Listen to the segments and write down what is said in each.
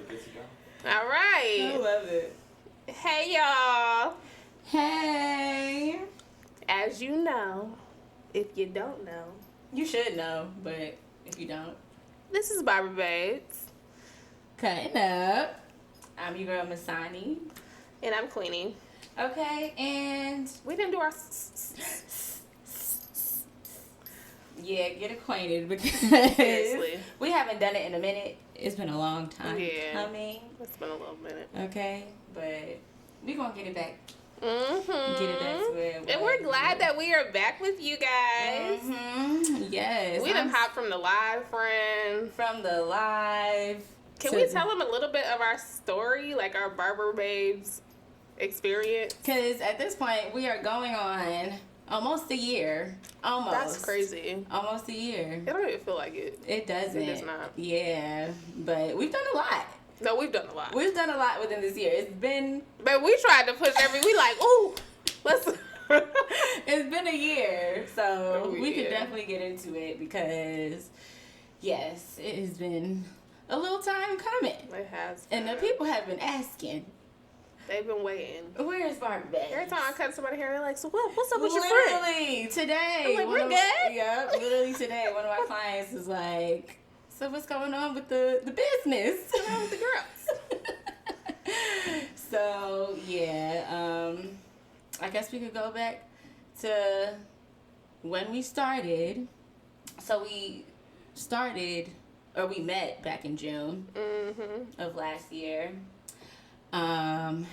Good to go. All right. I love it. Hey, y'all. Hey. As you know, if you don't know, You should know, but if you don't. this is Barber Babes. Cutting up. I'm your girl, Masani. And I'm Queenie. Okay, and We didn't do our... yeah, get acquainted because Seriously. we haven't done it in a minute. It's been a long time coming. It's been a little minute. Okay, but we gonna get it back. Mm-hmm. Get it back to where it was. And we're glad that we are back with you guys. Mm-hmm. Yes. We done hopped from the live, friend. From the live. Can we tell them a little bit of our story, like our Barber Babes experience? Because at this point, we are going on almost a year. Almost. That's crazy. Almost a year. It don't even feel like it. It doesn't. It does not. Yeah. But we've done a lot. No, we've done a lot. We've done a lot within this year. It's been... But we tried to push we like, ooh, let's... It's been a year. So we did. can definitely get into it because, yes, it has been a little time coming. It has. And the people have been asking, They've been waiting. where is Barber Babes? Every time I cut somebody's hair, they're like, so what's up with your friend? Literally, today. I'm like, we're good? Yeah, literally today, one of my clients is like, so what's going on with the business? What's going on with the girls? So, yeah, I guess we could go back to when we started. So we met back in June of last year. And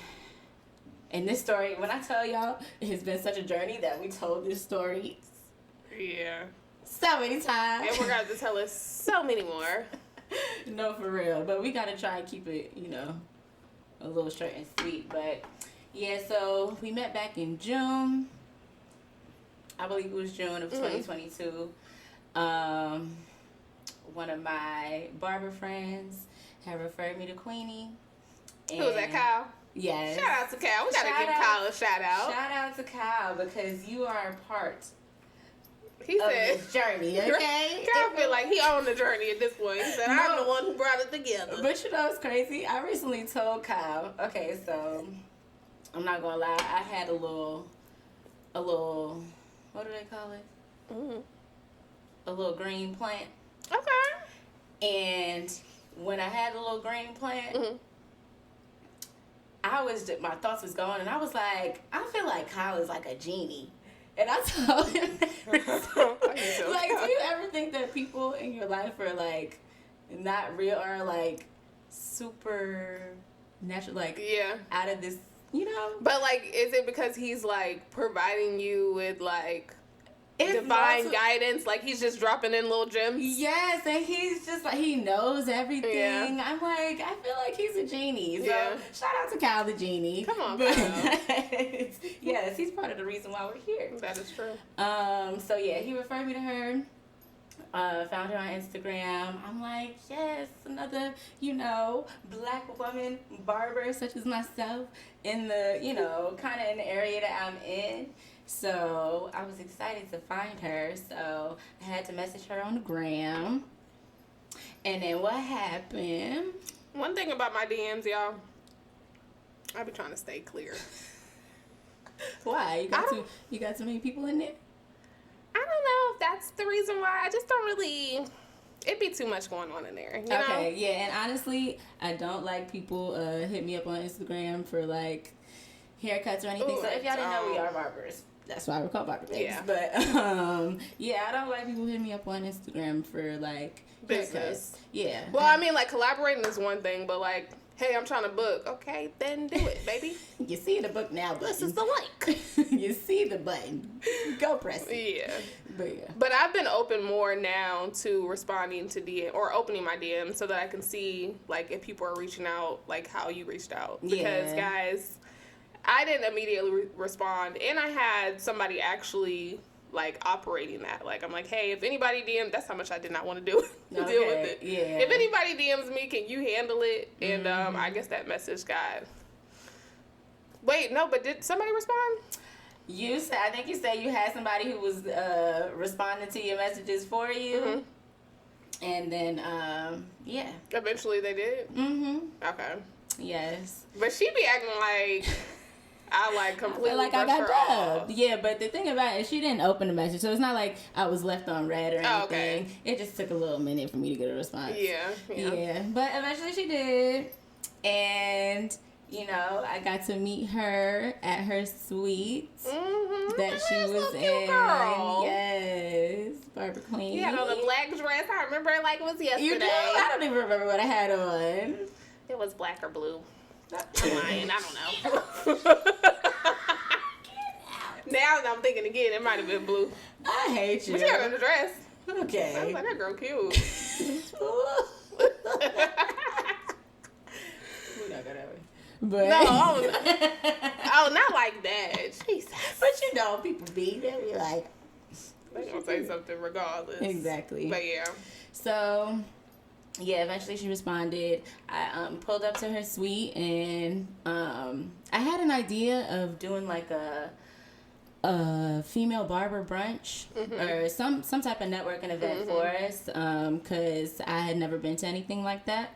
this story, when I tell y'all, it has been such a journey that we told this story Yeah. so many times. And we're going to tell us so many more. No, for real. But we got to try and keep it, a little short and sweet. But, yeah, so we met back in June. I believe it was June of 2022. One of my barber friends had referred me to Queenie. Who was that, Kyle? Yes. Shout out to Kyle. We got to give Kyle a shout out. Shout out to Kyle because you are a part He of said, this journey, okay? Kyle feel like he owned the journey at this point. He said, I'm the one who brought it together. But you know what's crazy? I recently told Kyle, okay, so I'm not going to lie. I had a little, what do they call it? A little green plant. Okay. And when I had the little green plant, my thoughts was going, and I was like, I feel like Kyle is like a genie. And I told him, like, do you ever think that people in your life are like not real or like super natural, like out of this, But like, is it because he's like providing you with like it's divine guidance? Like he's just dropping in little gems? Yes, and he's just like, he knows everything. Yeah. I'm like, I feel like he's a genie. So Yeah. shout out to Kyle the genie. Come on, But, Kyle. yes, he's part of the reason why we're here. That is true. So yeah, he referred me to her. Found her on Instagram. I'm like, yes, another, black woman barber such as myself in the, kind of in the area that I'm in. So I was excited to find her. So I had to message her on the gram. And then what happened? One thing about my DMs, y'all, I be trying to stay clear. Why? You got too many people in there? I don't know if that's the reason why. I just don't really... It'd be too much going on in there, you know? Okay, yeah, and honestly, I don't like people hit me up on Instagram for, like, haircuts or anything. Ooh, so if y'all didn't know, we are barbers. That's why we're called Barber Babes. Yeah. But, yeah, I don't like people hitting me up on Instagram for, like, Business. haircuts. Yeah. Well, I mean, like, collaborating is one thing, but, like, hey, I'm trying to book. Okay, then do it, baby. You see the book now button. This is the link. You see the button. Go press it. Yeah. But, yeah. But I've been open more now to responding to DM or opening my DM so that I can see, like, if people are reaching out, like, how you reached out. Because, guys, I didn't immediately respond. And I had somebody actually, like, operating that. Like, I'm like, hey, if anybody DM, that's how much I did not want to deal with it. Yeah. If anybody DMs me, can you handle it? And I guess that message got... Wait, no, but did somebody respond? I think you said you had somebody who was responding to your messages for you. And then, yeah. Eventually they did? Mm-hmm. Okay. Yes. But she be acting like I like completely like I got dubbed. Yeah, but the thing about it is she didn't open the message, so it's not like I was left on red or anything. Oh, okay. It just took a little minute for me to get a response. Yeah. But eventually she did, and you know I got to meet her at her suite that she was in. Girl. Yes, Barber Queen. You had on a black dress. I remember it like it was yesterday. You do? I don't even remember what I had on. It was black or blue. I'm lying. I don't know. Now that I'm thinking again, it might have been blue. I hate you. But she had on the dress. Okay. I was like, that girl cute. We're not gonna. But No, not like that. Jesus. But you know, people be they be like, they gonna say something regardless. Exactly. But yeah. So, yeah, eventually she responded. I pulled up to her suite, and I had an idea of doing like a female barber brunch or some type of networking event for us, because I had never been to anything like that.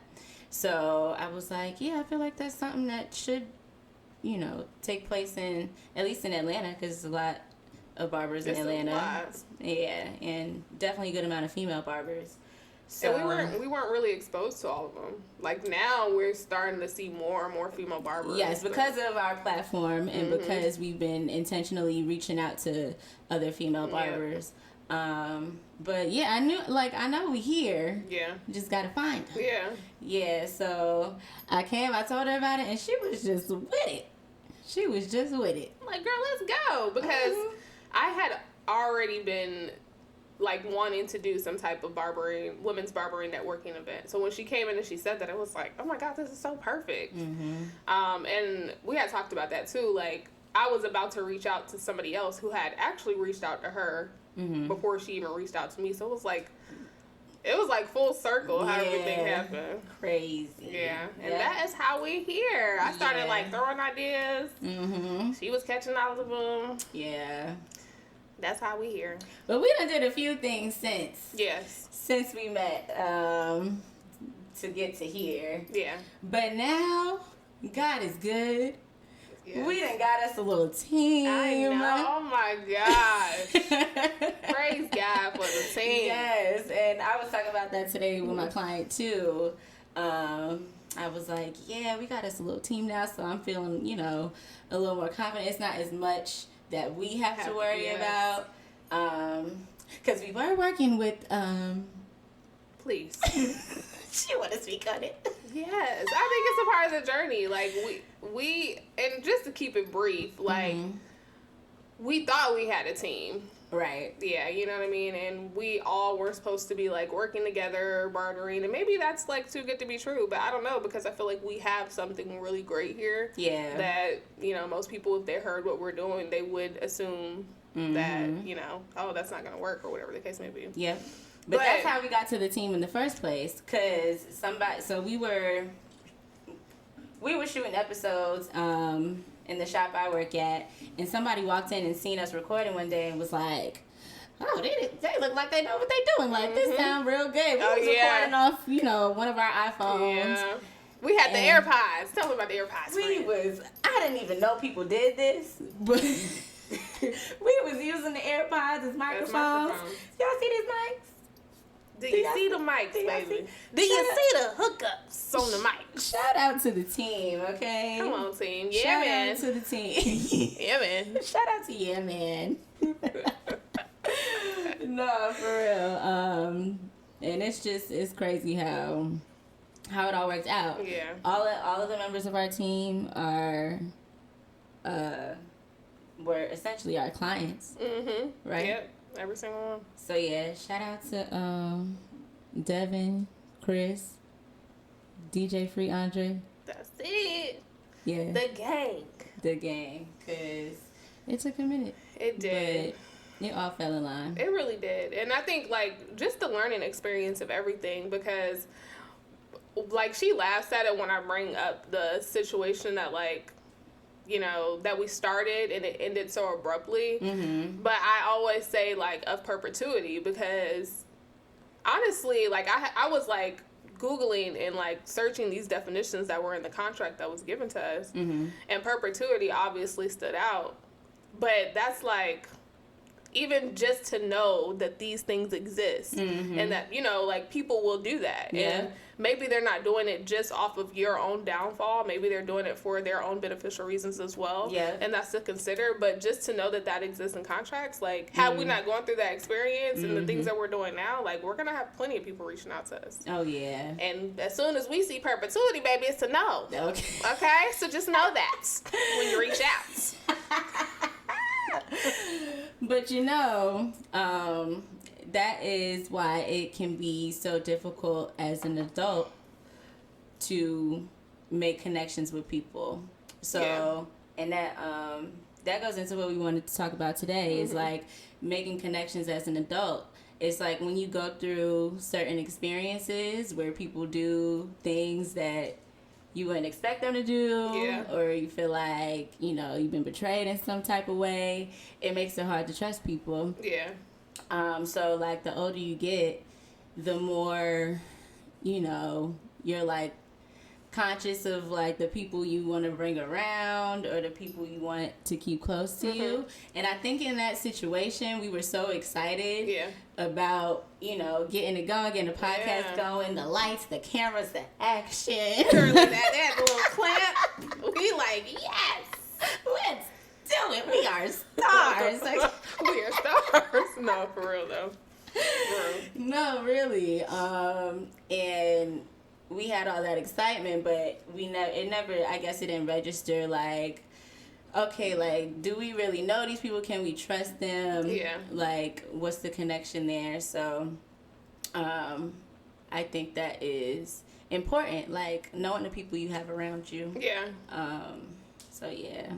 So I was like, yeah, I feel like that's something that should, you know, take place at least in Atlanta, because there's a lot of barbers in Atlanta. Yeah, and definitely a good amount of female barbers. So and we weren't really exposed to all of them. Like now we're starting to see more and more female barbers. Yes, because of our platform and because we've been intentionally reaching out to other female barbers. But yeah, I know we here. Yeah. Just gotta find her. Yeah. Yeah, so I told her about it, and she was just with it. She was just with it. I'm like, girl, let's go. Because I had already been like wanting to do some type of women's barbering networking event. So when she came in and she said that, it was like, oh my God, this is so perfect. And we had talked about that too. Like, I was about to reach out to somebody else who had actually reached out to her before she even reached out to me. So it was like full circle how everything happened. Crazy. Yeah. And that is how we here. I started like throwing ideas. She was catching all of them. Yeah. That's how we here. But we done did a few things since we met to get to here. Yeah. But now, God is good. Yes. We done got us a little team. I know. Oh my gosh. Praise God for the team. Yes. And I was talking about that today with my client too. I was like, yeah, we got us a little team now, so I'm feeling, you know, a little more confident. It's not as much that we have to worry about. Because we were working with... Please. She want to speak on it. Yes. I think it's a part of the journey. Like, we and just to keep it brief, like, we thought we had a team. Right. Yeah, you know what I mean? And we all were supposed to be, like, working together, bartering. And maybe that's, like, too good to be true. But I don't know, because I feel like we have something really great here. Yeah. That, you know, most people, if they heard what we're doing, they would assume that, you know, oh, that's not going to work or whatever the case may be. Yep. But that's how we got to the team in the first place. Because we were shooting episodes in the shop I work at, and somebody walked in and seen us recording one day and was like, oh, they look like they know what they're doing. Like, this sound real good. We was recording off, you know, one of our iPhones. Yeah. We had the AirPods. Tell me about the AirPods. I didn't even know people did this, but we was using the AirPods as microphones. Y'all see these mics? Do you see the mics, baby? Do you see the hookups on the mic? Shout out to the team, okay? Come on, team. Yeah, Shout man. Shout out to the team. Yeah, man. Shout out to Yeah, man. No, for real. And it's crazy how it all worked out. Yeah. All of the members of our team were essentially our clients. Right? Yep. Every single one. So yeah, shout out to Devin, Chris, DJ Free Andre. That's it. Yeah. The gang. Cause it took a minute. It did. But it all fell in line. It really did. And I think like just the learning experience of everything, because like she laughs at it when I bring up the situation that like, you know, that we started and it ended so abruptly. But I always say, like, of perpetuity, because honestly, like, I was, like, Googling and, like, searching these definitions that were in the contract that was given to us. Mm-hmm. And perpetuity obviously stood out. But that's, like, even just to know that these things exist Mm-hmm. and that, you know, like, people will do that. Yeah. And maybe they're not doing it just off of your own downfall. Maybe they're doing it for their own beneficial reasons as well. Yeah. And that's to consider. But just to know that that exists in contracts, like, had we not gone through that experience and the things that we're doing now, like, we're going to have plenty of people reaching out to us. Oh, yeah. And as soon as we see perpetuity, baby, it's a no. Okay. Okay? So just know that when you reach out. But you know, that is why it can be so difficult as an adult to make connections with people. So, and that goes into what we wanted to talk about today, is like making connections as an adult. It's like when you go through certain experiences where people do things that you wouldn't expect them to do, or you feel like, you know, you've been betrayed in some type of way, it makes it hard to trust people. Yeah. So, like, the older you get, the more, you know, you're, like, conscious of, like, the people you want to bring around or the people you want to keep close to you. And I think in that situation, we were so excited about, you know, getting it going, getting the podcast going, the lights, the cameras, the action. Curly, that little clap. We like, yes, let's do it. We are stars. Like, we are stars. No, for real, though. No, really. And we had all that excitement, but it never, I guess it didn't register, like, okay, like, do we really know these people? Can we trust them? Yeah. Like, what's the connection there? So, I think that is important, like, knowing the people you have around you. Yeah. So, yeah.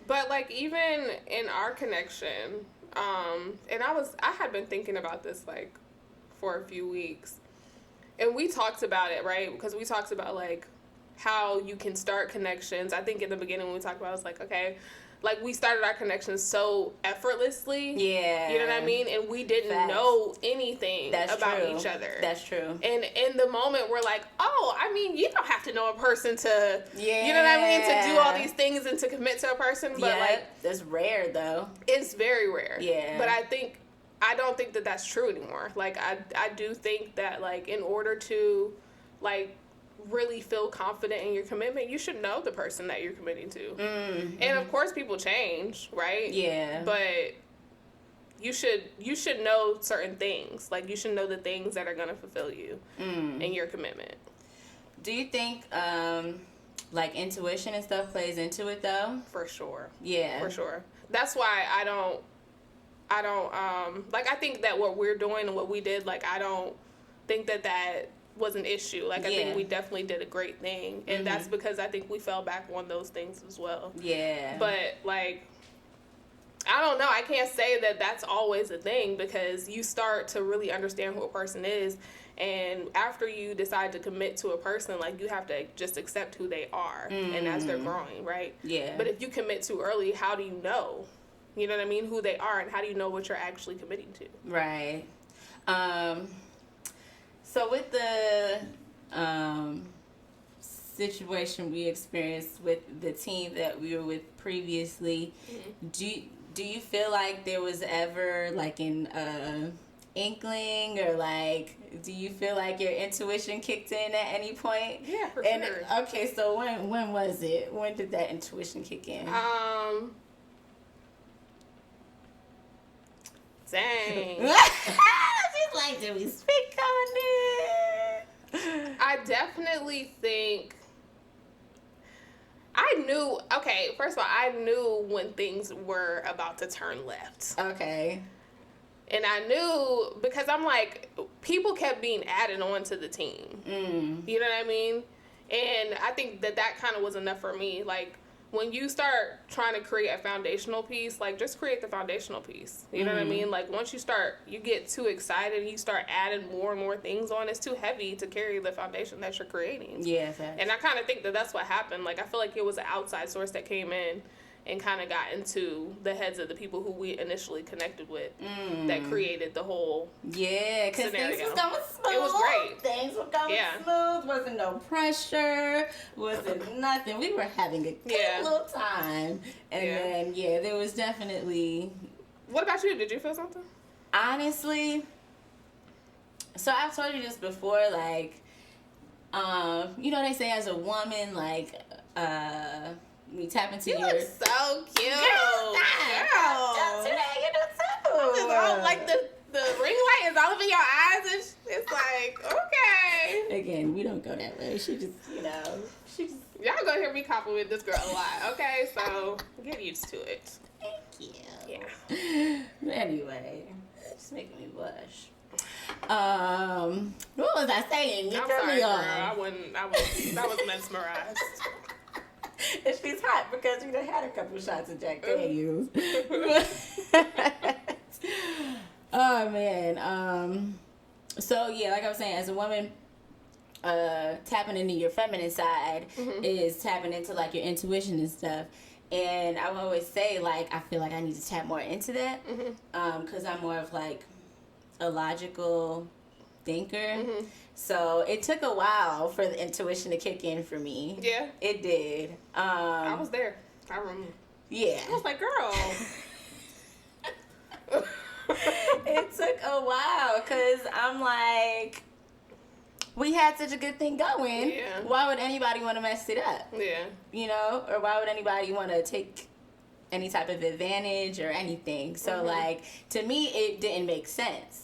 But, like, even in our connection, and I had been thinking about this, like, for a few weeks. And we talked about it, right? Because we talked about, like, how you can start connections. I think in the beginning when we talked about it, I was like, okay, like, we started our connections so effortlessly. Yeah. You know what I mean? And we didn't know anything about each other. That's true. And in the moment, we're like, oh, I mean, you don't have to know a person to, you know what I mean, to do all these things and to commit to a person. But, like, that's rare, though. It's very rare. Yeah. But I don't think that that's true anymore. Like, I do think that, like, in order to, like, really feel confident in your commitment, you should know the person that you're committing to. Mm-hmm. And, of course, people change, right? Yeah. But you should know certain things. Like, you should know the things that are going to fulfill you in your commitment. Do you think, like, intuition and stuff plays into it, though? For sure. Yeah. For sure. That's why I don't, like, I think that what we're doing and what we did, like, I don't think that was an issue. Like, I think we definitely did a great thing. And that's because I think we fell back on those things as well. Yeah. But, like, I don't know. I can't say that that's always a thing, because you start to really understand who a person is. And after you decide to commit to a person, like, you have to just accept who they are. And as they're growing, right? Yeah. But if you commit too early, how do you know? You know what I mean? Who they are, and how do you know what you're actually committing to? Right. So with the situation we experienced with the team that we were with previously, do you feel like there was ever, like, an inkling, or, like, do you feel like your intuition kicked in at any point? Yeah, for sure. Okay, so when was it? When did that intuition kick in? Dang. She's like, did we speak on it? I definitely think I knew, okay, first of all, I knew when things were about to turn left. Okay. And I knew, because I'm like, people kept being added on to the team. You know what I mean? And I think that kind of was enough for me. Like, when you start trying to create a foundational piece, like, just create the foundational piece. You know what I mean? Like, once you get too excited and you start adding more and more things on, it's too heavy to carry the foundation that you're creating. Yeah, exactly. And I kind of think that that's what happened. Like, I feel like it was an outside source that came in and kind of got into the heads of the people who we initially connected with that created the whole because things was going smooth. It was great. Things were going smooth. Wasn't no pressure. Wasn't nothing. We were having a good little time. And then, there was definitely... What about you? Did you feel something? Honestly, so I've told you this before, like, you know, they say as a woman, like, we tap into you your... look so cute. Girl. Today you do too. Like the ring light is all over your eyes, and it's like, okay. Again, we don't go that way. She just, you know, y'all gonna hear me compliment this girl a lot, okay? So get used to it. Thank you. Yeah. Anyway, it's making me blush. What was I saying? I'm sorry, girl. I was mesmerized. And she's hot because you done had a couple shots of Jack Daniels. Oh man. So yeah, like I was saying, as a woman, tapping into your feminine side is tapping into like your intuition and stuff. And I would always say, like, I feel like I need to tap more into that because I'm more of like a logical thinker. So it took a while for the intuition to kick in for me. Yeah, it did. I was there. I remember. Yeah, I was like, girl. It took a while because I'm like, we had such a good thing going. Yeah. Why would anybody want to mess it up? Yeah. You know, or why would anybody want to take any type of advantage or anything? So like, to me, it didn't make sense.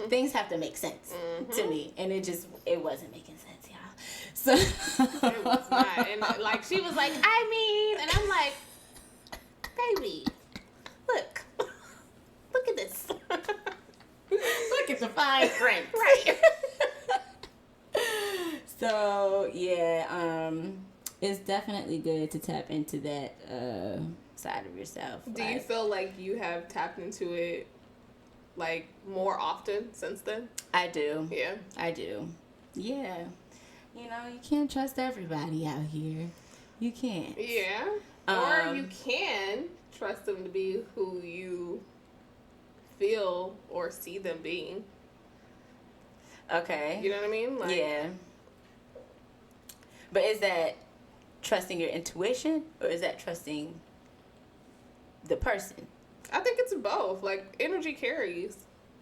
Things have to make sense to me, and it wasn't making sense, y'all. So it was not. And like, she was like, I mean, and I'm like, baby, look at this. Look at the fine print. Right. So yeah, it's definitely good to tap into that side of yourself. Do you feel like you have tapped into it like more often since then? I do. Yeah. I do. Yeah. You know, you can't trust everybody out here. You can't. Yeah. Or you can trust them to be who you feel or see them being. Okay. You know what I mean? Like, yeah. But is that trusting your intuition or is that trusting the person? I think it's both. Like, energy carries.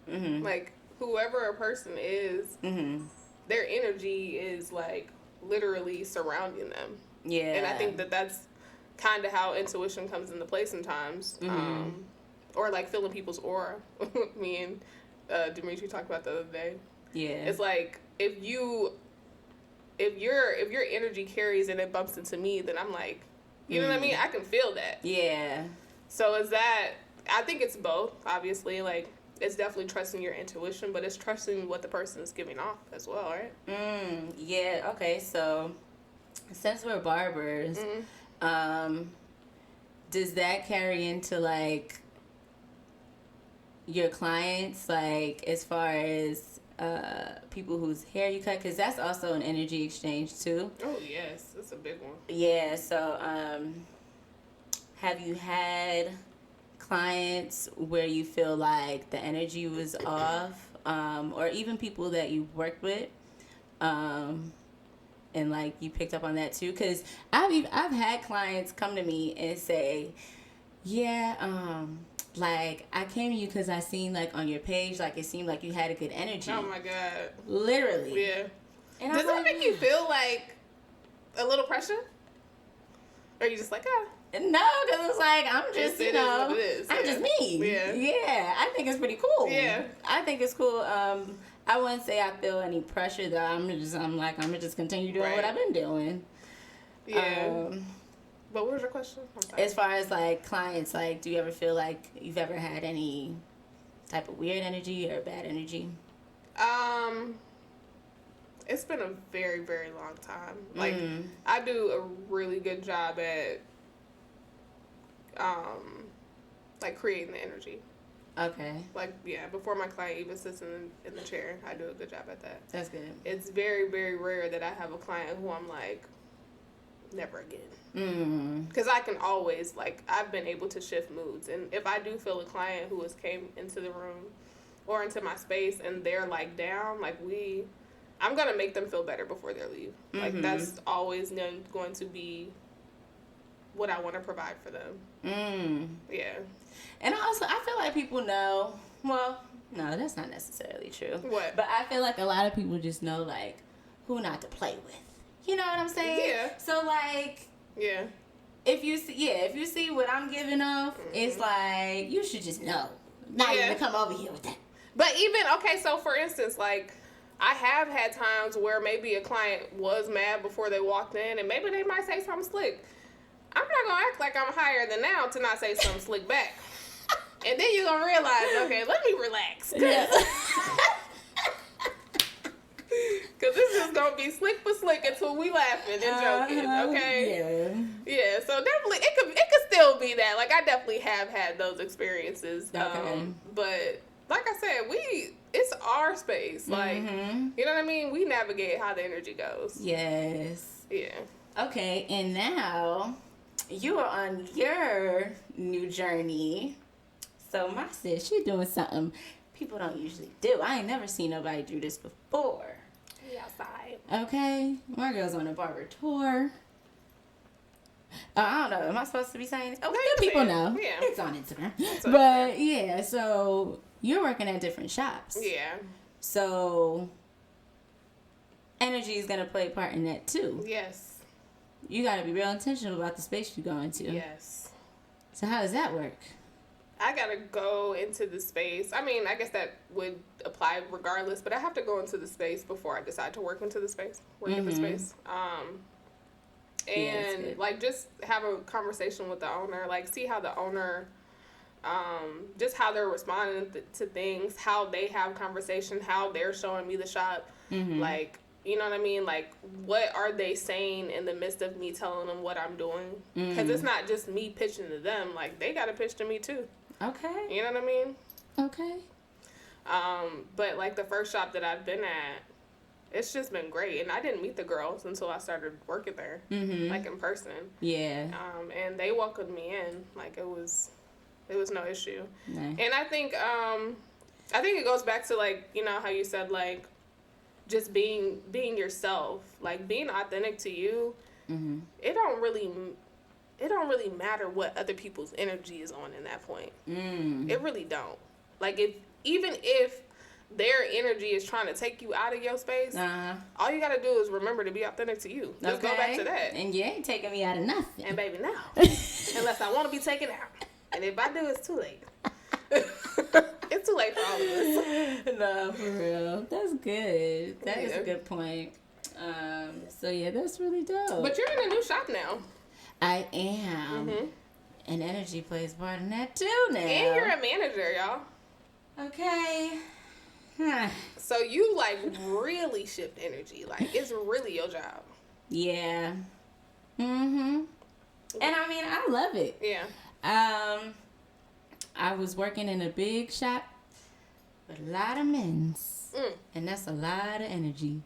Like, whoever a person is, their energy is, like, literally surrounding them. Yeah. And I think that that's kind of how intuition comes into play sometimes. Or, like, feeling people's aura. Me and Dimitri talked about the other day. Yeah. It's like, if your energy carries and it bumps into me, then I'm like, you know what I mean? I can feel that. Yeah. So is that, I think it's both, obviously. Like, it's definitely trusting your intuition, but it's trusting what the person is giving off as well, right? Yeah, okay. So since we're barbers, does that carry into, like, your clients, like, as far as people whose hair you cut? Because that's also an energy exchange too. Oh yes, that's a big one. Yeah. So have you had clients where you feel like the energy was off, or even people that you worked with, and like you picked up on that too? Because I've had clients come to me and say, yeah, like, I came to you because I seen, like, on your page, like, it seemed like you had a good energy. Oh, my God. Literally. Yeah. And does that make you feel, like, a little pressure? Or are you just like, No, because it's like, I'm just, you know, I'm just me. Yeah. Yeah, I think it's pretty cool. Yeah. I think it's cool. I wouldn't say I feel any pressure, though. I'm just continue doing what I've been doing. Yeah. But what was your question? As far as, like, clients, like, do you ever feel like you've ever had any type of weird energy or bad energy? It's been a very, very long time. Like, I do a really good job at, like, creating the energy. Okay. Like, yeah, before my client even sits in the chair, I do a good job at that. That's good. It's very, very rare that I have a client who I'm like, never again. Because I can always, like, I've been able to shift moods. And if I do feel a client who has came into the room or into my space and they're, like, down, like, I'm going to make them feel better before they leave. Like, that's always going to be what I want to provide for them. Yeah. And also, I feel like people know, well, no, that's not necessarily true. What? But I feel like a lot of people just know, like, who not to play with. You know what I'm saying? Yeah. So, like, yeah. If you see what I'm giving off, it's like, you should just know. Not even come over here with that. But even, okay, so for instance, like, I have had times where maybe a client was mad before they walked in, and maybe they might say something slick. I'm not going to act like I'm higher than now to not say something slick back. And then you're going to realize, okay, let me relax. Because this is going to be slick for slick until we laughing and joking, okay? Yeah, so definitely, it could still be that. Like, I definitely have had those experiences. But, like I said, it's our space. Like, you know what I mean? We navigate how the energy goes. Yes. Yeah. Okay, and now you are on your new journey. So my sis, she doing something people don't usually do. I ain't never seen nobody do this before. Outside. Okay, my girl's on a barber tour. I don't know. Am I supposed to be saying it? Oh, people know. Yeah. It's on Instagram. But yeah, so you're working at different shops. Yeah. So energy is gonna play a part in that too. Yes. You gotta be real intentional about the space you go into. Yes. So how does that work? I gotta go into the space. I mean, I guess that would apply regardless, but I have to go into the space before I decide to work into the space, in the space. And like just have a conversation with the owner, like see how the owner, just how they're responding to things, how they have conversation, how they're showing me the shop, like, you know what I mean? Like, what are they saying in the midst of me telling them what I'm doing? Because it's not just me pitching to them. Like, they got to pitch to me, too. Okay. You know what I mean? Okay. But, like, the first shop that I've been at, it's just been great. And I didn't meet the girls until I started working there, like, in person. Yeah. And they welcomed me in. Like, it was no issue. Nice. And I think it goes back to, like, you know, how you said, like, just being yourself, like being authentic to you. It don't really matter what other people's energy is on in that point. It really don't. Like even if their energy is trying to take you out of your space, all you gotta do is remember to be authentic to you. Just go back to that. And you ain't taking me out of nothing. And baby, no, unless I want to be taken out. And if I do, it's too late. It's too late for all of us. No, for real. That's good. That is a good point. So yeah, that's really dope. But you're in a new shop now. I am. And energy plays part in that too now. And you're a manager, y'all. Okay. So you like really shift energy. Like it's really your job. Yeah. And I mean, I love it. Yeah. I was working in a big shop with a lot of men's. And that's a lot of energy.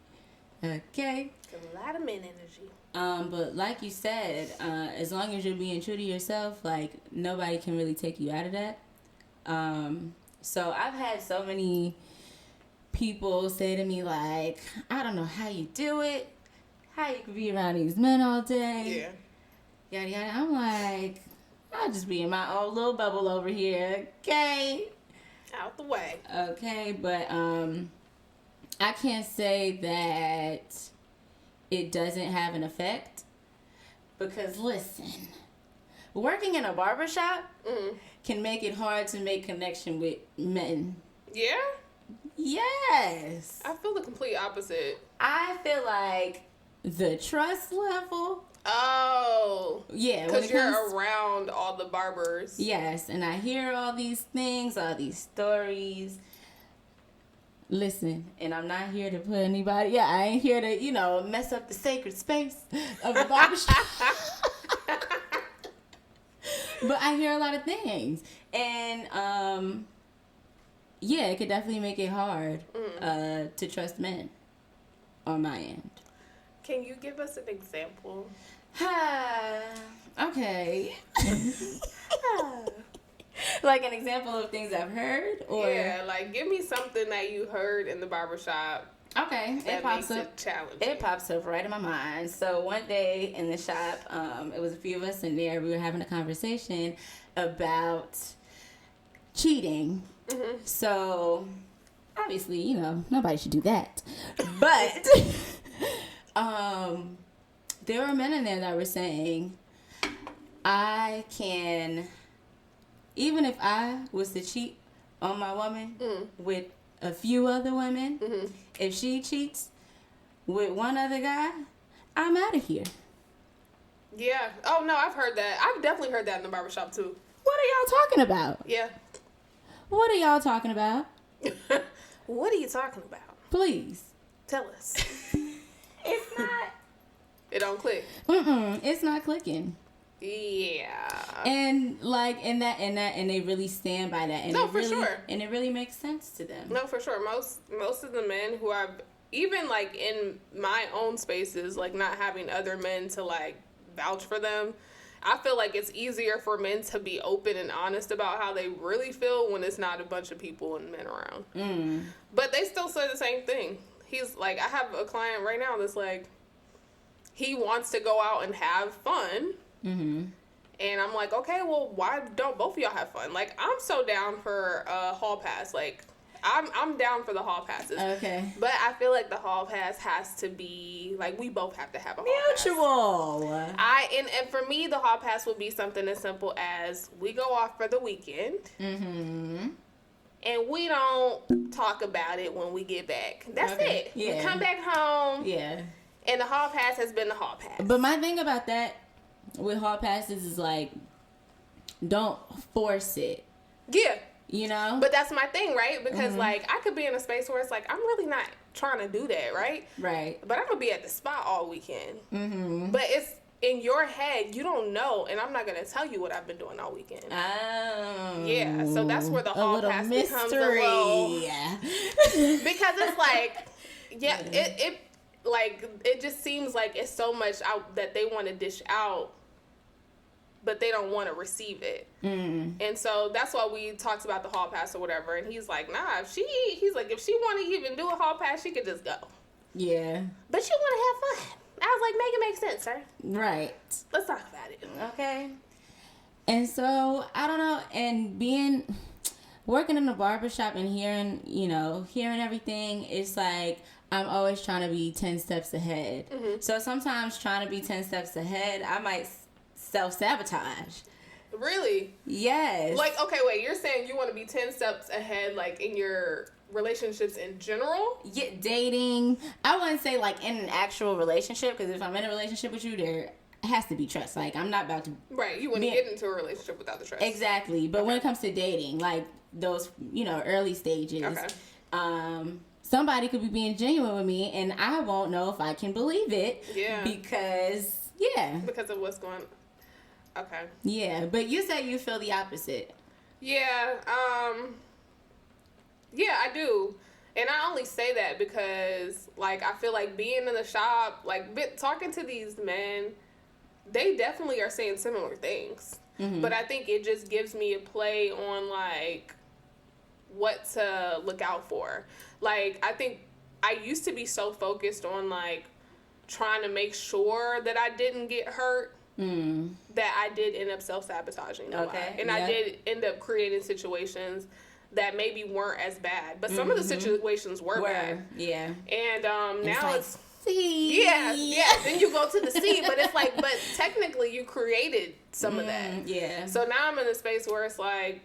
Okay? A lot of men energy. But like you said, as long as you're being true to yourself, like, nobody can really take you out of that. So I've had so many people say to me, like, I don't know how you do it. How you can be around these men all day. Yeah. Yada, yada. I'm like, I'll just be in my own little bubble over here, okay? Out the way. Okay, but I can't say that it doesn't have an effect. Because listen, working in a barbershop can make it hard to make connection with men. Yeah? Yes. I feel the complete opposite. I feel like the trust level. Oh. Yeah. Because you're around all the barbers. Yes, and I hear all these things, all these stories. Listen, and I'm not here to put anybody, I ain't here to, mess up the sacred space of the barbershop. But I hear a lot of things. And, yeah, it could definitely make it hard to trust men on my end. Can you give us an example? Okay. Like an example of things I've heard, or yeah, like give me something that you heard in the barbershop. Okay, it pops up. It pops up right in my mind. So one day in the shop, it was a few of us in there. We were having a conversation about cheating. Mm-hmm. So obviously, you know, nobody should do that. But there were men in there that were saying, I can, even if I was to cheat on my woman with a few other women, if she cheats with one other guy, I'm out of here. Yeah. Oh, no, I've heard that. I've definitely heard that in the barbershop, too. What are y'all talking about? Yeah. What are y'all talking about? What are you talking about? Please. Tell us. It's not. It don't click. It's not clicking. Yeah. And like and they really stand by that. And no, for sure. And it really makes sense to them. No, for sure. Most of the men who I've even like in my own spaces, like not having other men to like vouch for them, I feel like it's easier for men to be open and honest about how they really feel when it's not a bunch of people and men around. But they still say the same thing. He's like, I have a client right now that's like, he wants to go out and have fun. And I'm like, okay, well, why don't both of y'all have fun? Like, I'm so down for a hall pass. Like, I'm down for the hall passes. Okay. But I feel like the hall pass has to be, like, we both have to have a hall mutual. pass. And for me, the hall pass would be something as simple as we go off for the weekend. And we don't talk about it when we get back. That's it. Yeah. We come back home. Yeah. And the hall pass has been the hall pass. But my thing about that with hall passes is like, don't force it. Yeah. You know? But that's my thing, right? Because like I could be in a space where it's like I'm really not trying to do that, right? Right. But I'm gonna be at the spot all weekend. But it's in your head, you don't know, and I'm not gonna tell you what I've been doing all weekend. Oh. Yeah. So that's where the hall pass becomes a little. Because it's like, it like it just seems like it's so much out that they want to dish out, but they don't want to receive it. And so that's why we talked about the hall pass or whatever. And he's like, nah, if she want to even do a hall pass, she could just go. Yeah. But you want to have fun. I was like, make it make sense, sir. Right. Let's talk about it. Okay. And so, I don't know, and working in the barbershop and hearing everything, it's like, I'm always trying to be 10 steps ahead. So sometimes trying to be 10 steps ahead, I might self-sabotage. Really? Yes. Like, okay, wait, you're saying you want to be 10 steps ahead, like, in your relationships in general? Yeah, dating. I wouldn't say, like, in an actual relationship, because if I'm in a relationship with you, there has to be trust. Like, I'm not about to... Right, you wouldn't get into a relationship without the trust. Exactly. But when it comes to dating, like, those, early stages... Okay. Somebody could be being genuine with me, and I won't know if I can believe it. Yeah. Because of what's going on. Okay. Yeah, but you say you feel the opposite. Yeah, yeah, I do. And I only say that because, like, I feel like being in the shop, like, talking to these men, they definitely are saying similar things. But I think it just gives me a play on, like, what to look out for. Like, I think I used to be so focused on, like, trying to make sure that I didn't get hurt that I did end up self-sabotaging a lot. And I did end up creating situations that maybe weren't as bad. But some of the situations were bad. Yeah. And now it's... C. Yeah. Then you go to the C, but it's like, but technically you created some of that. Yeah. So now I'm in a space where it's like,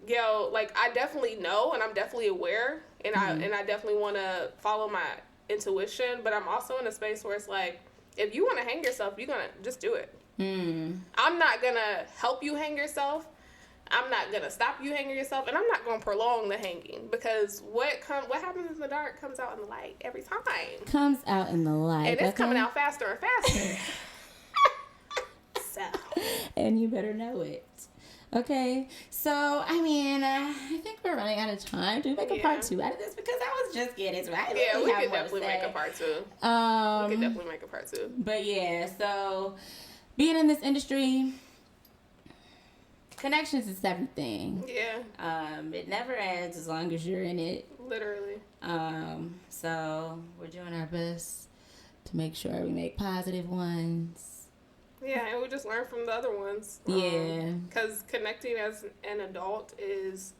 yo, like, I definitely know and I'm definitely aware and I definitely want to follow my intuition, but I'm also in a space where it's like, if you want to hang yourself, you're going to just do it. I'm not going to help you hang yourself. I'm not going to stop you hanging yourself, and I'm not going to prolong the hanging, because what happens in the dark comes out in the light every time. Comes out in the light. And it's coming out faster and faster. So. And you better know it. Okay, so I mean, I think we're running out of time. Do we make a part 2 out of this? Because I was just getting to it. Yeah, we could definitely make a part 2. We could definitely make a part 2. But yeah, so being in this industry, connections is everything. Yeah. It never ends as long as you're in it. Literally. So we're doing our best to make sure we make positive ones. Yeah, and we just learn from the other ones. Yeah. Because connecting as an adult is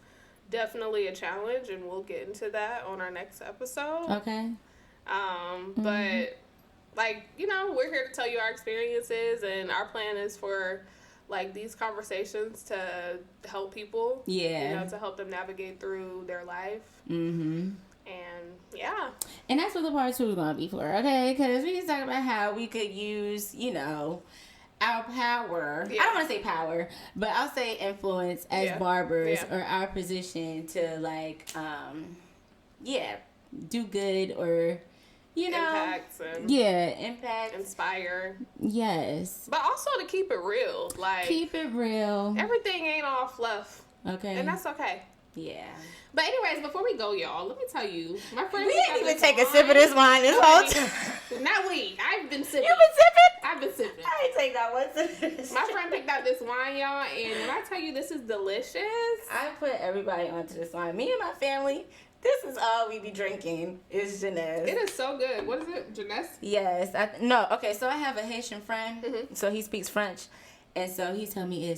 definitely a challenge, and we'll get into that on our next episode. Okay. But, like, you know, we're here to tell you our experiences, and our plan is for, like, these conversations to help people. Yeah. You know, to help them navigate through their life. Mm-hmm. And, yeah. And that's what the part 2 is going to be for, okay? Because we can talk about how we could use, you know, our power. Yeah. I don't want to say power, but I'll say influence as barbers or our position to, like, do good or, you know. Impacts and impact. Inspire. Yes. But also to keep it real. Like, keep it real. Everything ain't all fluff. Okay. And that's okay. Yeah. But anyways, before we go, y'all, let me tell you, my friend. We didn't even take a sip of this wine this whole time. Not we. I've been sipping. You've been sipping? I've been sipping. I ain't take that one sip. My friend picked out this wine, y'all, and when I tell you this is delicious. I put everybody onto this wine. Me and my family, this is all we be drinking is Jeunesse. It is so good. What is it? Jeunesse? Yes. Okay, so I have a Haitian friend, so he speaks French, and so he told me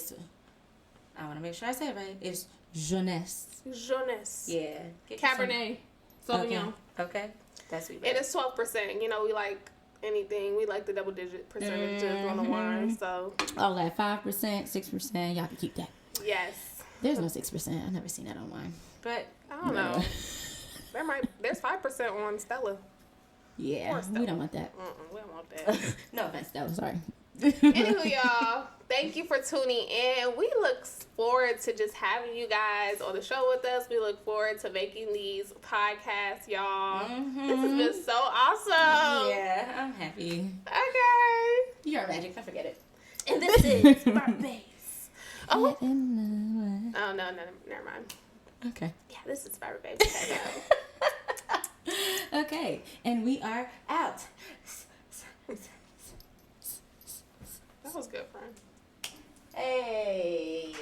I want to make sure I say it right, it's Jeunesse. Jeunesse. Yeah. Cabernet Sauvignon. Okay. That's sweet. It is 12%. You know, we like anything. We like the double-digit percentages on the wine, so. Oh, like 5%, 6%. Y'all can keep that. Yes. There's no 6%. I've never seen that on wine. But I don't know. There's 5% on Stella. Yeah, we don't want that. We don't want that. No offense, Stella. Sorry. Anywho, y'all, thank you for tuning in. We look forward to just having you guys on the show with us. We look forward to making these podcasts, y'all. This has been so awesome. Yeah, I'm happy. Okay. You're magic. I forget it. And this is Barber Babes. Oh. No, never mind. Okay. Yeah, this is Barber Babes. Okay, and we are out. That was good, friend. Hey.